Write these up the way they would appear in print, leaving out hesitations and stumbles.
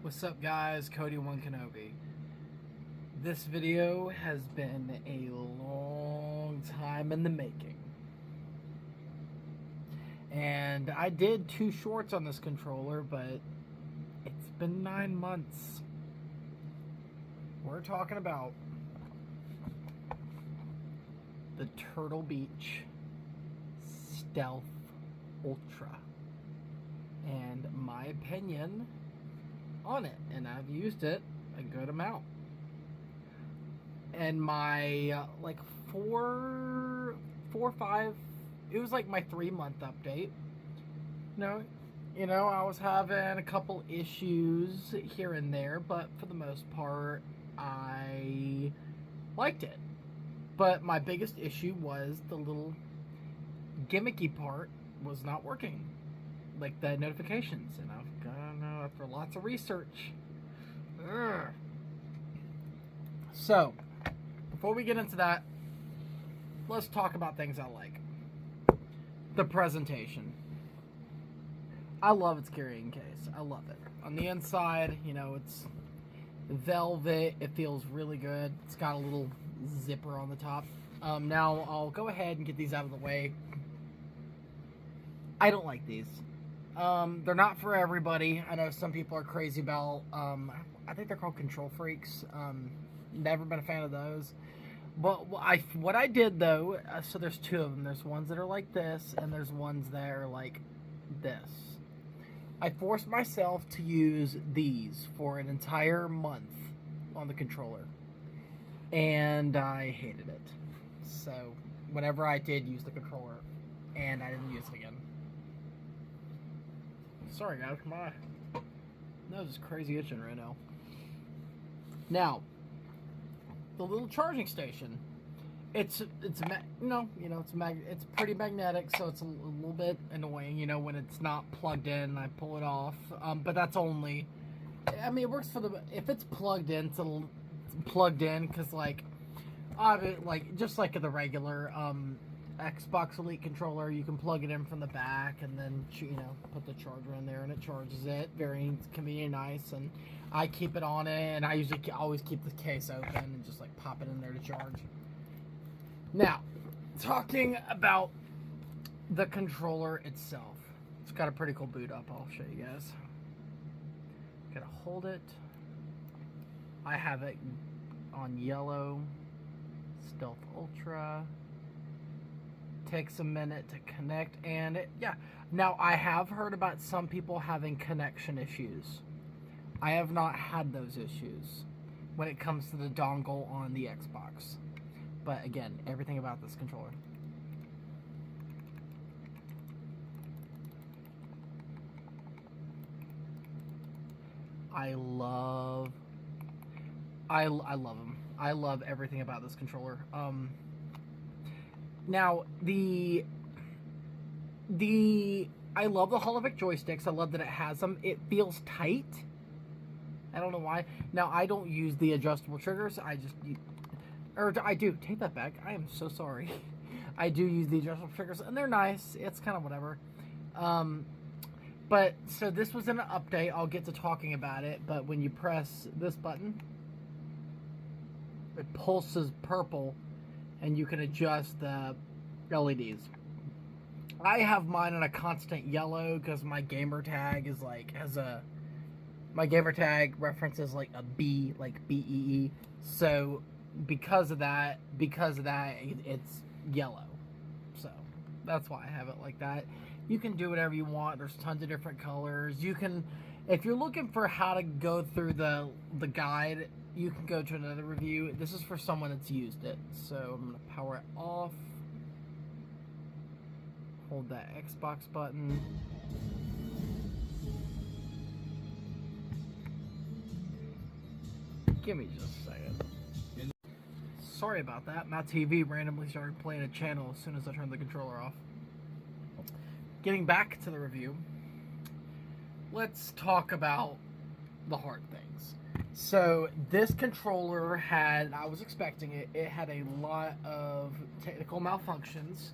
What's up guys, Cody One Kenobi. This video has been a long time in the making. And I did 2 shorts on this controller, but it's been 9 months. We're talking about the Turtle Beach Stealth Ultra. And my opinion on it, and I've used it a good amount. And my like 4 or 5, it was like my 3-month update. I was having a couple issues here and there, but for the most part, I liked it. But my biggest issue was the little gimmicky part was not working, like the notifications, and I've got to know after lots of research. Ugh. So, before we get into that, let's talk about things I like. The presentation. I love its carrying case. I love it. On the inside, it's velvet. It feels really good. It's got a little zipper on the top. Now, I'll go ahead and get these out of the way. I don't like these. They're not for everybody. I know some people are crazy about, I think they're called control freaks. Never been a fan of those. But what I did though, so there's 2 of them. There's ones that are like this, and there's ones that are like this. I forced myself to use these for an entire month on the controller, and I hated it. So whenever I did use the controller, and I didn't use it again. Sorry guys, my nose is crazy itching right now. Now, the little charging station. It's pretty magnetic, so it's a little bit annoying, when it's not plugged in. I pull it off, but that's only. I mean, it works for if it's plugged in. It's plugged in because just like the regular Xbox Elite controller, you can plug it in from the back and then put the charger in there and it charges it. Very convenient, nice, and I keep it on it, and I always keep the case open and just like pop it in there to charge. Now, talking about the controller itself, it's got a pretty cool boot up. I'll show you guys. Gotta hold it. I have it on yellow, Stealth Ultra. Takes a minute to connect, and now I have heard about some people having connection issues. I have not had those issues when it comes to the dongle on the Xbox, but again, everything about this controller, I love them. I love everything about this controller. Now, I love the Holovic joysticks. I love that it has them. It feels tight. I don't know why. Now, I don't use the adjustable triggers. I do. Take that back. I am so sorry. I do use the adjustable triggers, and they're nice. It's kind of whatever. But, so this was an update. I'll get to talking about it, but when you press this button, it pulses purple, and you can adjust the LEDs. I have mine on a constant yellow because my gamer tag is my gamer tag references like a B, like BEE. So because of that, it's yellow. So that's why I have it like that. You can do whatever you want. There's tons of different colors. You can, if you're looking for how to go through the guide, you can go to another review. This is for someone that's used it. So I'm going to power it off. Hold that Xbox button. Give me just a second. Sorry about that. My TV randomly started playing a channel as soon as I turned the controller off. Getting back to the review, let's talk about the hard things. So this controller I was expecting it, it had a lot of technical malfunctions.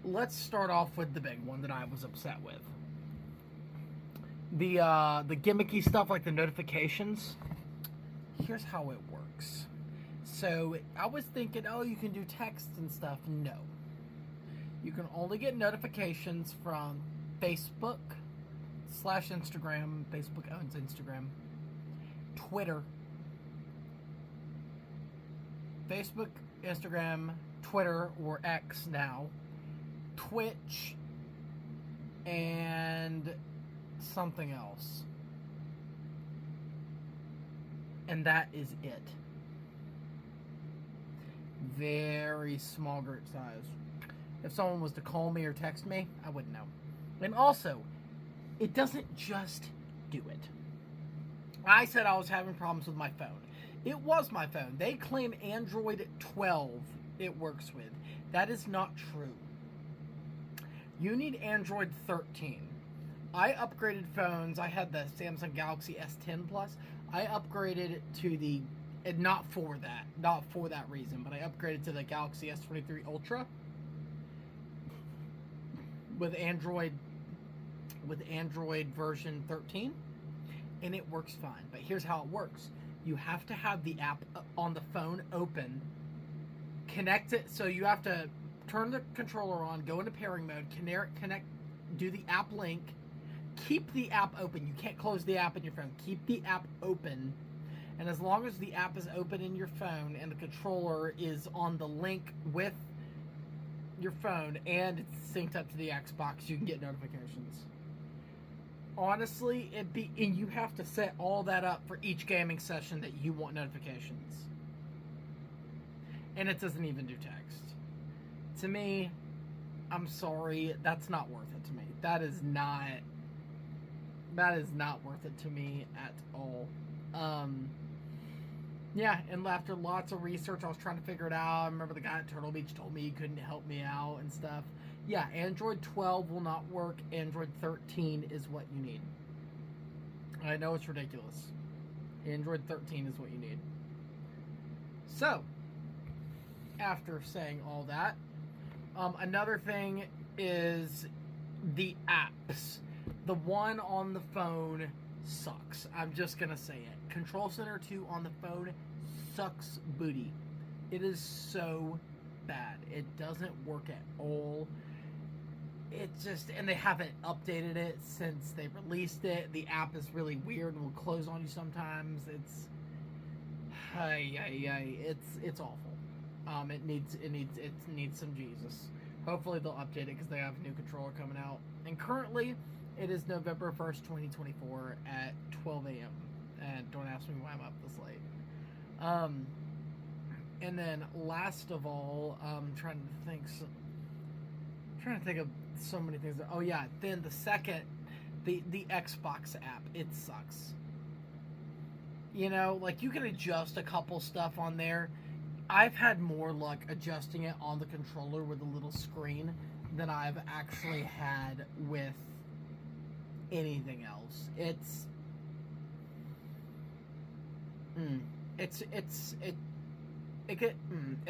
Let's start off with the big one that I was upset with. the gimmicky stuff like the notifications. Here's how it works. So I was thinking, oh, you can do text and stuff. No, you can only get notifications from Facebook / Instagram. Facebook owns Instagram. Twitter. Facebook, Instagram, Twitter, or X now. Twitch. And something else. And that is it. Very small group size. If someone was to call me or text me, I wouldn't know. And also, it doesn't just do it. I said I was having problems with my phone. It was my phone. They claim Android 12 it works with. That is not true. You need Android 13. I upgraded phones. I had the Samsung Galaxy S10 Plus. I upgraded to the, not for that reason, but I upgraded to the Galaxy S23 Ultra with Android version 13, and it works fine. But here's how it works. You have to have the app on the phone open, connect it, so you have to turn the controller on, go into pairing mode, connect, do the app link, keep the app open. You can't close the app in your phone. Keep the app open, and as long as the app is open in your phone and the controller is on the link with your phone and it's synced up to the Xbox, you can get notifications. Honestly, and you have to set all that up for each gaming session that you want notifications. And it doesn't even do text. To me, I'm sorry, that's not worth it to me. That is not worth it to me at all. Yeah, and after lots of research, I was trying to figure it out. I remember the guy at Turtle Beach told me he couldn't help me out and stuff. Yeah, Android 12 will not work. Android 13 is what you need. I know it's ridiculous. Android 13 is what you need. So, after saying all that, another thing is the apps. The one on the phone sucks. I'm just going to say it. Control Center 2 on the phone sucks booty. It is so bad. It doesn't work at all. It just, and they haven't updated it since they released it. The app is really weird and will close on you sometimes. It's awful. It needs some Jesus. Hopefully they'll update it because they have a new controller coming out. And currently, it is November 1st, 2024 at 12 a.m. And don't ask me why I'm up this late. And then last of all, I'm trying to think of so many things. Oh yeah, then the second, the Xbox app, it sucks. You know, like you can adjust a couple stuff on there. I've had more luck adjusting it on the controller with a little screen than I've actually had with anything else. It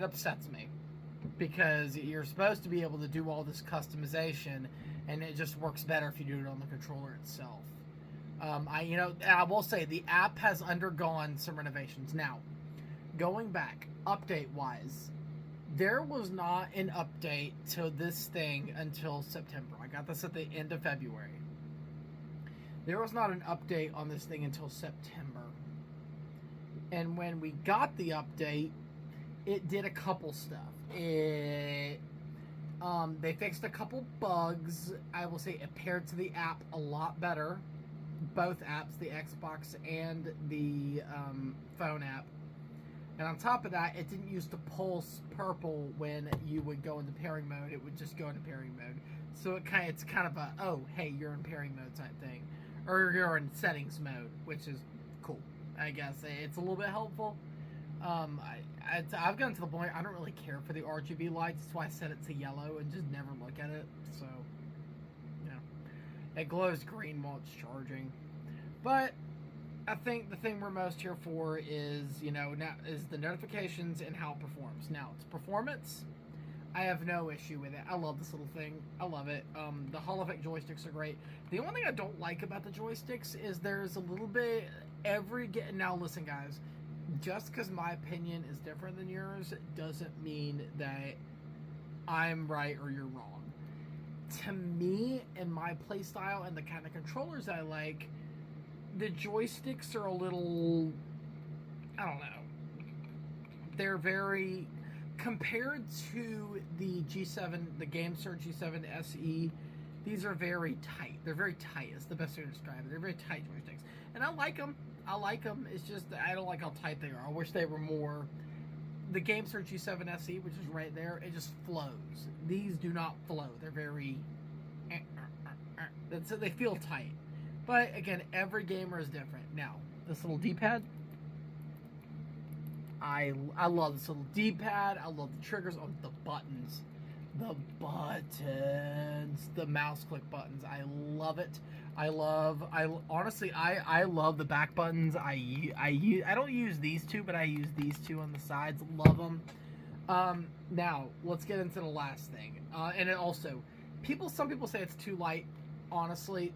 upsets me because you're supposed to be able to do all this customization, and it just works better if you do it on the controller itself. I will say the app has undergone some renovations. Now, going back, update-wise, there was not an update to this thing until September. I got this at the end of February. There was not an update on this thing until September. And when we got the update, it did a couple stuff. They fixed a couple bugs. I will say it paired to the app a lot better. Both apps, the Xbox and the phone app. And on top of that, it didn't use the pulse purple when you would go into pairing mode. It would just go into pairing mode. So it's kind of a, oh, hey, you're in pairing mode type thing. Or you're in settings mode, which is cool. I guess it's a little bit helpful. I've gotten to the point I don't really care for the RGB lights. That's why I set it to yellow and just never look at it. So, it glows green while it's charging. But I think the thing we're most here for is, now is the notifications and how it performs. Now, its performance, I have no issue with it. I love this little thing. I love it. The Hall Effect joysticks are great. The only thing I don't like about the joysticks is there's a little bit now listen guys, just because my opinion is different than yours doesn't mean that I'm right or you're wrong. To me and my playstyle and the kind of controllers I like, the joysticks are a little, I don't know. They're very, compared to the G7, the GameSir G7 SE, these are very tight. They're very tight. It's the best way to describe it. They're very tight joysticks. And I like them. It's just I don't like how tight they are. I wish they were more. The GameSir G7 SE, which is right there, it just flows. These do not flow. They're very... They feel tight. But, again, every gamer is different. Now, this little D-pad, I love this little D-pad. I love the triggers. Oh, the buttons. The mouse click buttons. I love it. Honestly, I love the back buttons. I don't use these two, but I use these two on the sides. Love them. Now let's get into the last thing. And it also, some people say it's too light. Honestly,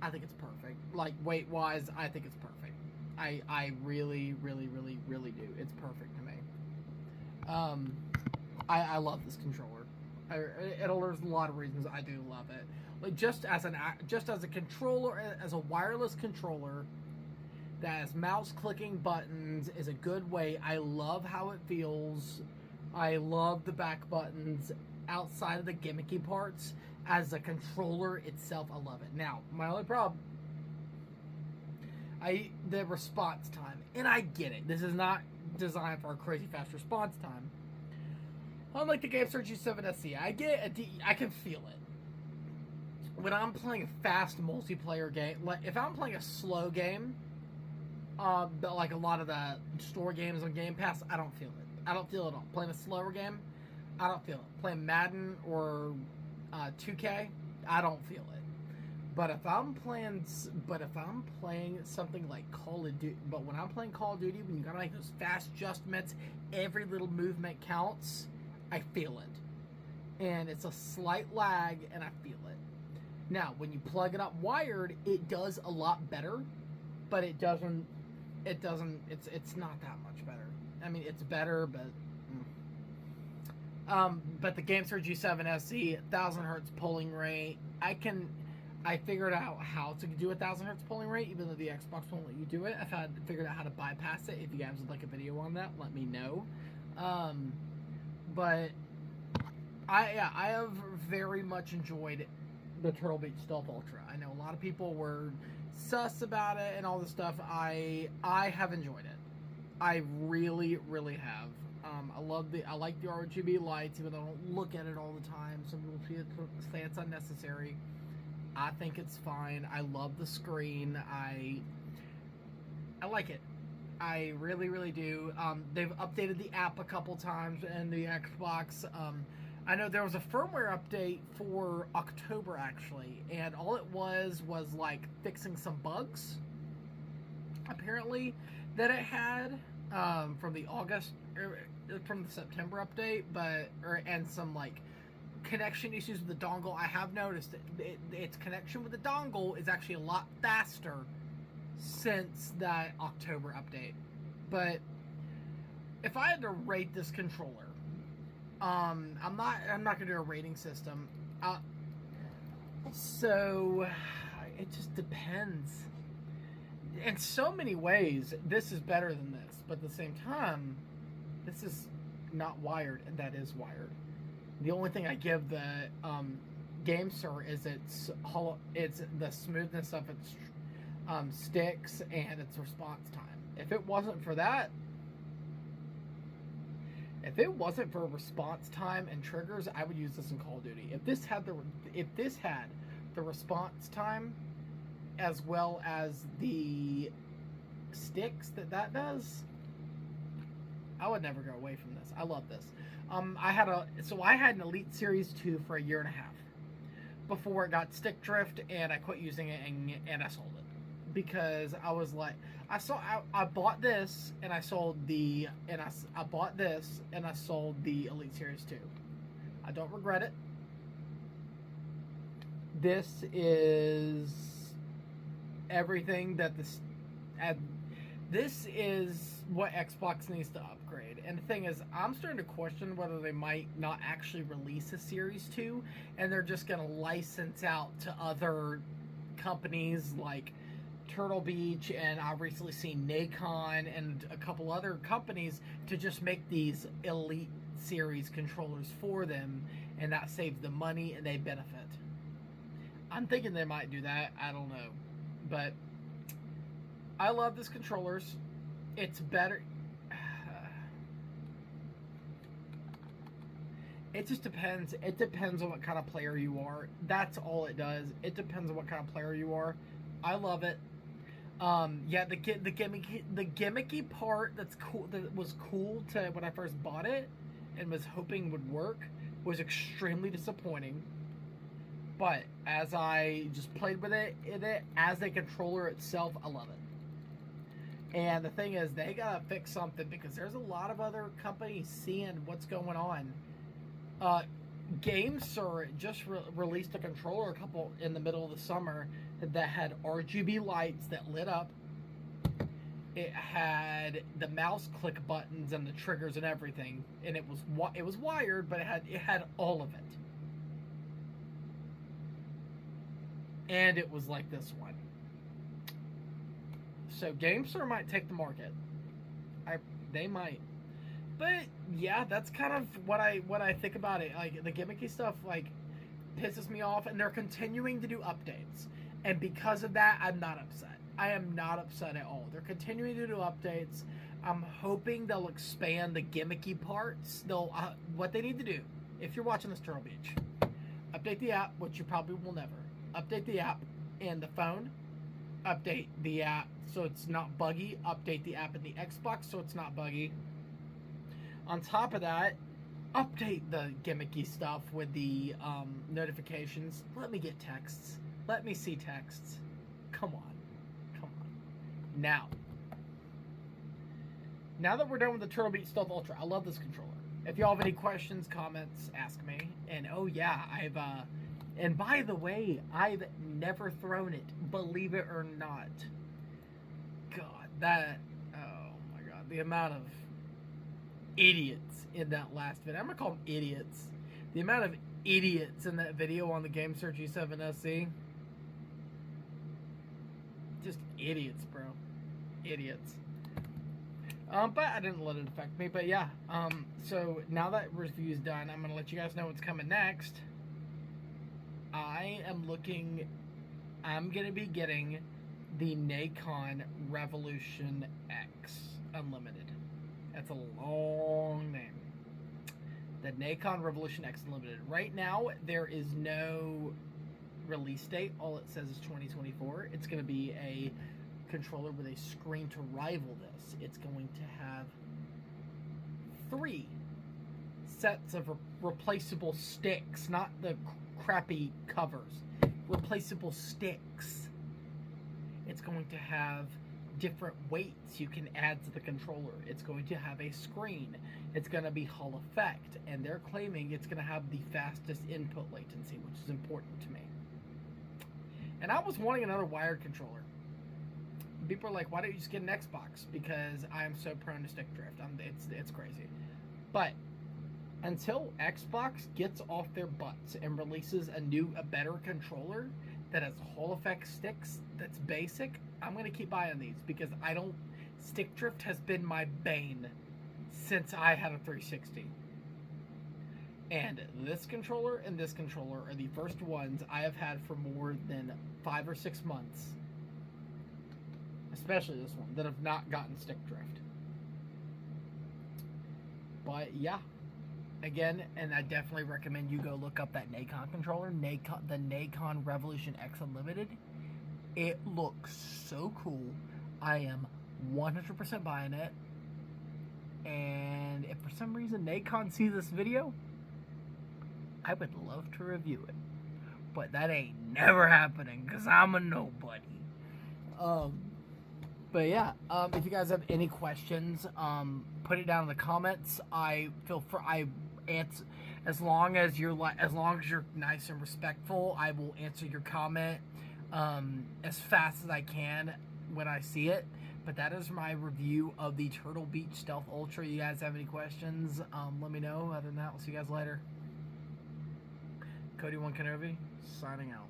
I think it's perfect. Like weight wise, I think it's perfect. I really do. It's perfect to me. I love this controller. There's a lot of reasons I do love it. Like just as a controller, as a wireless controller that has mouse clicking buttons is a good way. I love how it feels. I love the back buttons outside of the gimmicky parts. As a controller itself, I love it. Now, my only problem, the response time, and I get it. This is not designed for a crazy fast response time. Unlike the GameSir G7 SE, I can feel it. When I'm playing a fast multiplayer game, like if I'm playing a slow game, like a lot of the store games on Game Pass, I don't feel it. I don't feel it at all. Playing a slower game, I don't feel it. Playing Madden or 2K, I don't feel it. But if I'm playing something like Call of Duty, but when I'm playing Call of Duty, when you gotta make those fast adjustments, every little movement counts. I feel it. And it's a slight lag, and I feel it. Now, when you plug it up wired, it does a lot better, but it's not that much better. I mean, it's better, but... But the GameSir G7 SE, 1000 hertz polling rate, I figured out how to do a 1000 hertz polling rate, even though the Xbox won't let you do it. I've figured out how to bypass it. If you guys would like a video on that, let me know. But I have very much enjoyed the Turtle Beach Stealth Ultra. I know a lot of people were sus about it and all this stuff. I have enjoyed it. I really have. I like the RGB lights, even though I don't look at it all the time. Some people say it's unnecessary. I think it's fine. I love the screen. I like it. I really do. They've updated the app a couple times in the Xbox. I know there was a firmware update for October, actually, and all it was like fixing some bugs, apparently, that it had from the September update, and some like connection issues with the dongle. I have noticed that its connection with the dongle is actually a lot faster since that October update. But if I had to rate this controller, I'm not gonna do a rating system. So it just depends. In so many ways, this is better than this, but at the same time, this is not wired, and that is wired. The only thing I give the GameSir is it's the smoothness of its sticks and its response time. If it wasn't for that, if it wasn't for response time and triggers, I would use this in Call of Duty. If this had the response time as well as the sticks that does, I would never go away from this. I love this. I had an Elite Series 2 for a year and a half before it got stick drift, and I quit using it and I sold it because I was like, I bought this and I sold I bought this and I sold the Elite Series 2 I don't regret it. This is everything that this is what Xbox needs to upgrade. And the thing is, I'm starting to question whether they might not actually release a Series 2 and they're just going to license out to other companies like Turtle Beach, and I've recently seen Nacon and a couple other companies to just make these Elite Series controllers for them, and that saves them money and they benefit. I'm thinking they might do that. I don't know. But I love this controllers. It's better. It just depends. It depends on what kind of player you are. That's all it does. It depends on what kind of player you are. I love it. Yeah, the gimmicky part that was cool to when I first bought it and was hoping would work was extremely disappointing. But as I just played with it as a controller itself, I love it. And the thing is, they gotta fix something because there's a lot of other companies seeing what's going on. GameSir just released a controller in the middle of the summer that had RGB lights that lit up. It had the mouse click buttons and the triggers and everything, and it was wired, but it had all of it. And it was like this one. So GameSir might take the market. They might. But yeah, that's kind of what I think about it. Like, the gimmicky stuff like pisses me off, and they're continuing to do updates. And because of that, I'm not upset. I am not upset at all. They're continuing to do updates. I'm hoping they'll expand the gimmicky parts. What they need to do, if you're watching this Turtle Beach, update the app, which you probably will never. Update the app in the phone. Update the app so it's not buggy. Update the app in the Xbox so it's not buggy. On top of that, update the gimmicky stuff with the notifications. Let me get texts. Let me see texts. Come on. Now that we're done with the Turtle Beach Stealth Ultra, I love this controller. If y'all have any questions, comments, ask me. And oh yeah, and by the way, I've never thrown it, believe it or not. God, oh my God, the amount of idiots in that last video. I'm gonna call them idiots. The amount of idiots in that video on the GameSir G7 SE. Just idiots, bro. Idiots. But I didn't let it affect me. But yeah, so now that review's done, I'm gonna let you guys know what's coming next. I'm gonna be getting the Nacon Revolution X Unlimited. That's a long name. The Nacon Revolution X Unlimited. Right now, there is no release date. All it says is 2024. It's going to be a controller with a screen to rival this. It's going to have 3 sets of replaceable sticks, not the crappy covers. Replaceable sticks. It's going to have different weights you can add to the controller. It's going to have a screen. It's going to be Hall Effect, and they're claiming it's going to have the fastest input latency, which is important to me. And I was wanting another wired controller. People are like, why don't you just get an Xbox? Because I'm so prone to stick drift. It's crazy. But until Xbox gets off their butts and releases a better controller that has Hall Effect sticks that's basic, I'm going to keep buying these because stick drift has been my bane since I had a 360. And this controller and this controller are the first ones I have had for more than 5 or 6 months, especially this one, that have not gotten stick drift. But yeah, again, and I definitely recommend you go look up that Nacon controller, the Nacon Revolution X Unlimited. It looks so cool. I am 100% buying it. And if for some reason Nacon sees this video, I would love to review it. But that ain't never happening because I'm a nobody. But yeah, if you guys have any questions, put it down in the comments. As long as you're nice and respectful, I will answer your comment as fast as I can when I see it. But that is my review of the Turtle Beach Stealth Ultra. You guys have any questions? Let me know. Other than that, we'll see you guys later. Cody One Kenobi, signing out.